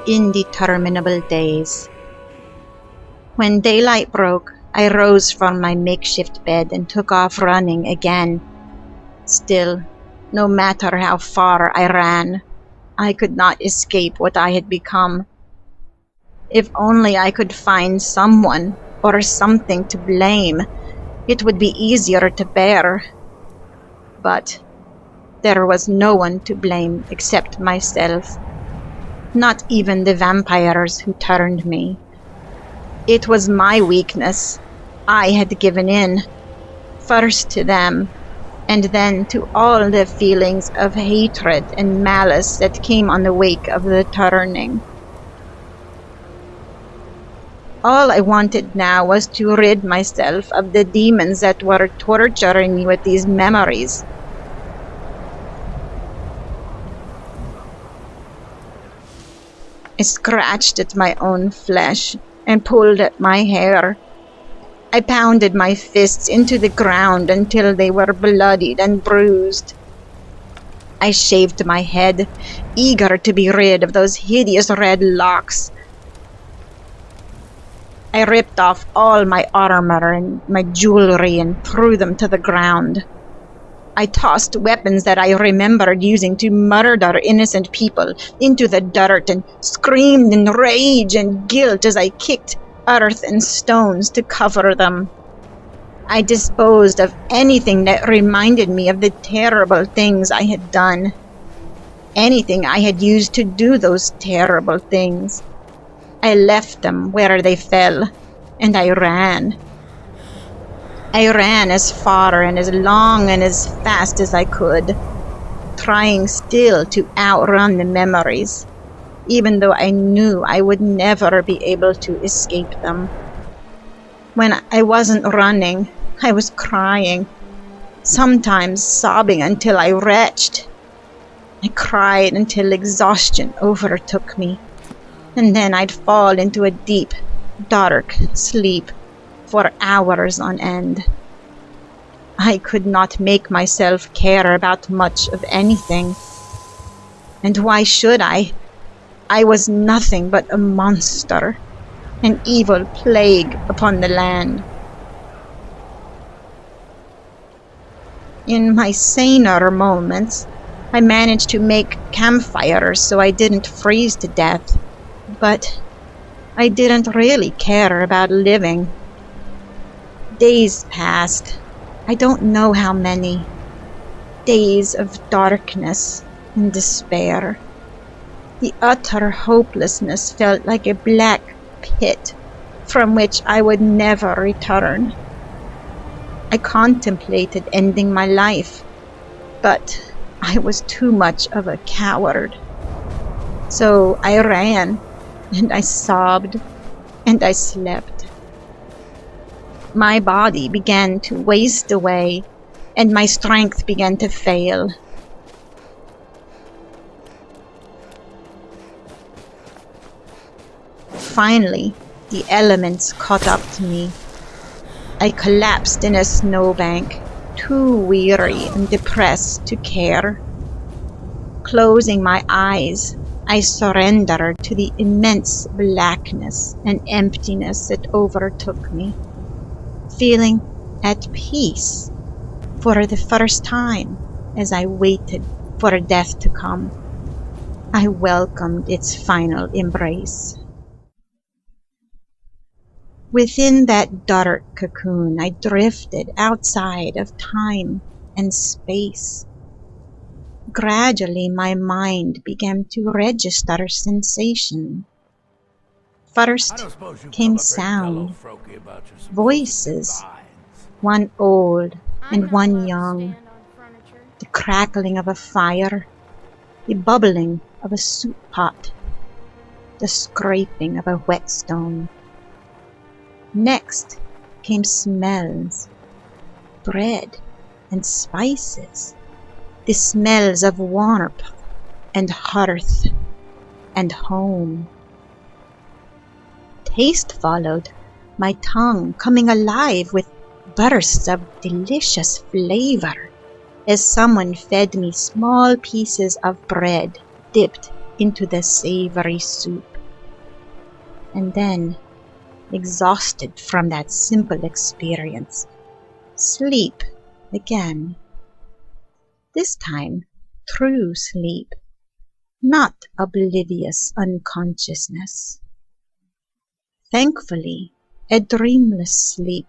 indeterminable days. When daylight broke, I rose from my makeshift bed and took off running again. Still, no matter how far I ran, I could not escape what I had become. If only I could find someone or something to blame, it would be easier to bear. But there was no one to blame except myself. Not even the vampires who turned me. It was my weakness. I had given in, first to them, and then to all the feelings of hatred and malice that came on the wake of the turning. All I wanted now was to rid myself of the demons that were torturing me with these memories. I scratched at my own flesh and pulled at my hair. I pounded my fists into the ground until they were bloodied and bruised. I shaved my head, eager to be rid of those hideous red locks. I ripped off all my armor and my jewelry and threw them to the ground. I tossed weapons that I remembered using to murder innocent people into the dirt and screamed in rage and guilt as I kicked earth and stones to cover them. I disposed of anything that reminded me of the terrible things I had done. Anything I had used to do those terrible things. I left them where they fell, and I ran. I ran as far and as long and as fast as I could, trying still to outrun the memories, even though I knew I would never be able to escape them. When I wasn't running, I was crying, sometimes sobbing until I retched. I cried until exhaustion overtook me, and then I'd fall into a deep, dark sleep for hours on end. I could not make myself care about much of anything. And why should I? I was nothing but a monster, an evil plague upon the land. In my saner moments, I managed to make campfires so I didn't freeze to death, but I didn't really care about living. Days passed, I don't know how many. Days of darkness and despair. The utter hopelessness felt like a black pit from which I would never return. I contemplated ending my life, but I was too much of a coward. So I ran, and I sobbed, and I slept. My body began to waste away, and my strength began to fail. Finally, the elements caught up to me. I collapsed in a snowbank, too weary and depressed to care. Closing my eyes, I surrendered to the immense blackness and emptiness that overtook me, feeling at peace for the first time as I waited for death to come. I welcomed its final embrace. Within that dark cocoon, I drifted outside of time and space. Gradually, my mind began to register sensation. First came sound, voices, one old and one young, the crackling of a fire, the bubbling of a soup pot, the scraping of a whetstone. Next came smells, bread and spices, the smells of warmth and hearth and home. Taste followed, my tongue coming alive with bursts of delicious flavor as someone fed me small pieces of bread dipped into the savory soup. And then, exhausted from that simple experience, sleep again. This time, true sleep, not oblivious unconsciousness. Thankfully, a dreamless sleep,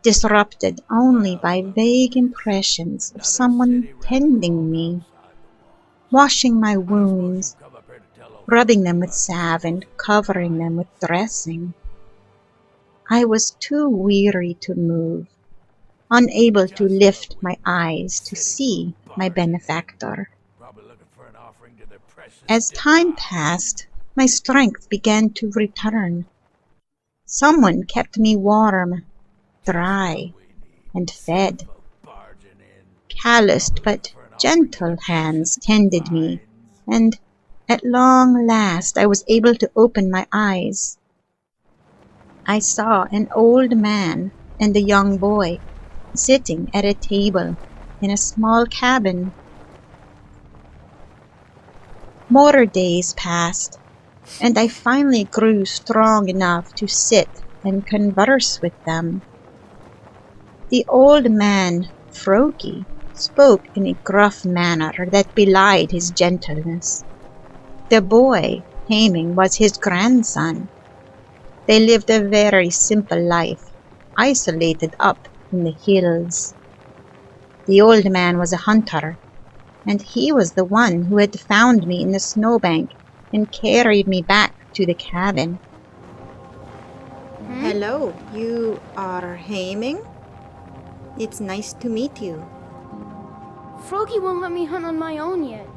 disrupted only by vague impressions of someone tending me, washing my wounds, rubbing them with salve and covering them with dressing. I was too weary to move, unable to lift my eyes to see my benefactor. As time passed, my strength began to return. Someone kept me warm, dry, and fed. Calloused but gentle hands tended me, and at long last I was able to open my eyes. I saw an old man and a young boy sitting at a table in a small cabin. More days passed, and I finally grew strong enough to sit and converse with them. The old man, Froki, spoke in a gruff manner that belied his gentleness. The boy, Haming, was his grandson. They lived a very simple life, isolated up in the hills. The old man was a hunter, and he was the one who had found me in the snowbank and carried me back to the cabin. Hello, you are Haming? It's nice to meet you. Froki won't let me hunt on my own yet,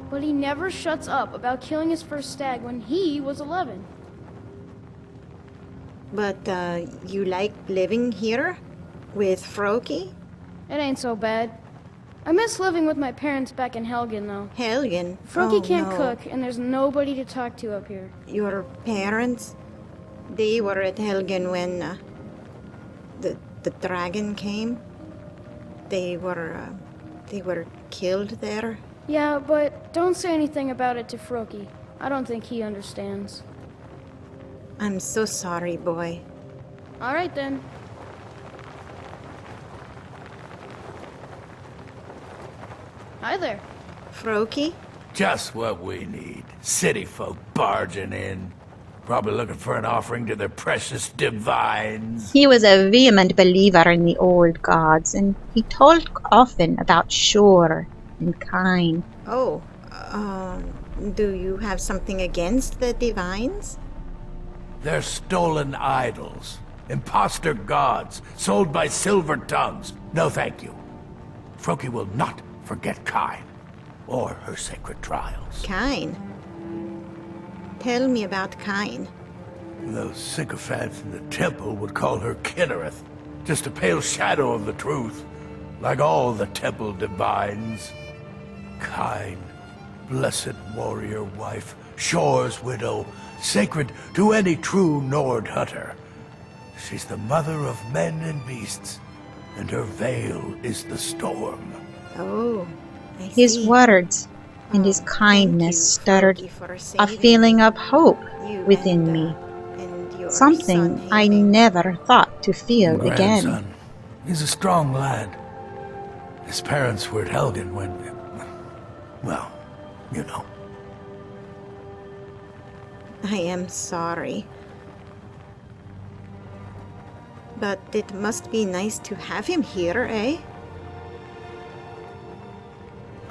but he never shuts up about killing his first stag when he was 11. But you like living here with Froki? It ain't so bad. I miss living with my parents back in Helgen, though. Helgen? Froki can't no. cook, and there's nobody to talk to up here. Your parents? They were at Helgen when the dragon came? They were killed there? Yeah, but don't say anything about it to Froki. I don't think he understands. I'm so sorry, boy. All right, then. Hi there. Froki? Just what we need. City folk barging in. Probably looking for an offering to their precious divines. He was a vehement believer in the old gods, and he talked often about Shore and Kine. Oh, do you have something against the divines? They're stolen idols. Imposter gods, sold by silver tongues. No thank you. Froki will not forget Kine, or her sacred trials. Kine? Tell me about Kine. Those sycophants in the temple would call her Kinnereth. Just a pale shadow of the truth, like all the temple divines. Kine, blessed warrior wife, Shore's widow, sacred to any true Nord hunter. She's the mother of men and beasts, and her veil is the storm. Oh, I see. His words and his kindness stirred a feeling of hope within me, something I never thought to feel again. Grandson. He's a strong lad. His parents were at Helgen when... well, you know. I am sorry. But it must be nice to have him here, eh?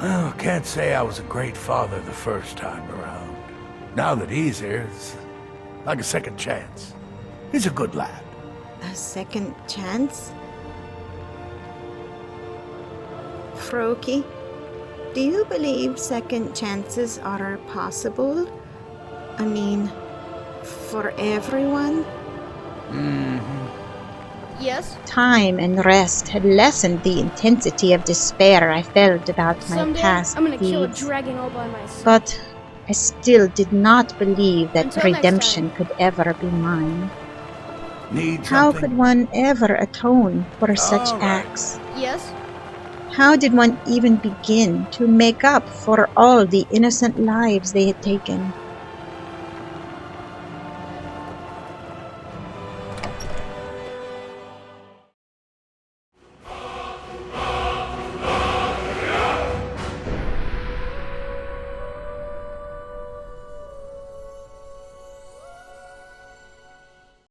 Well, can't say I was a great father the first time around. Now that he's here, it's like a second chance. He's a good lad. A second chance? Froki, do you believe second chances are possible? I mean, for everyone? Yes? Time and rest had lessened the intensity of despair I felt about my Someday, past I'm gonna kill a deeds, dragon all by myself. but I still did not believe that Until next redemption time. could ever be mine. Need How something? could one ever atone for such All right. acts? Yes? How did one even begin to make up for all the innocent lives they had taken?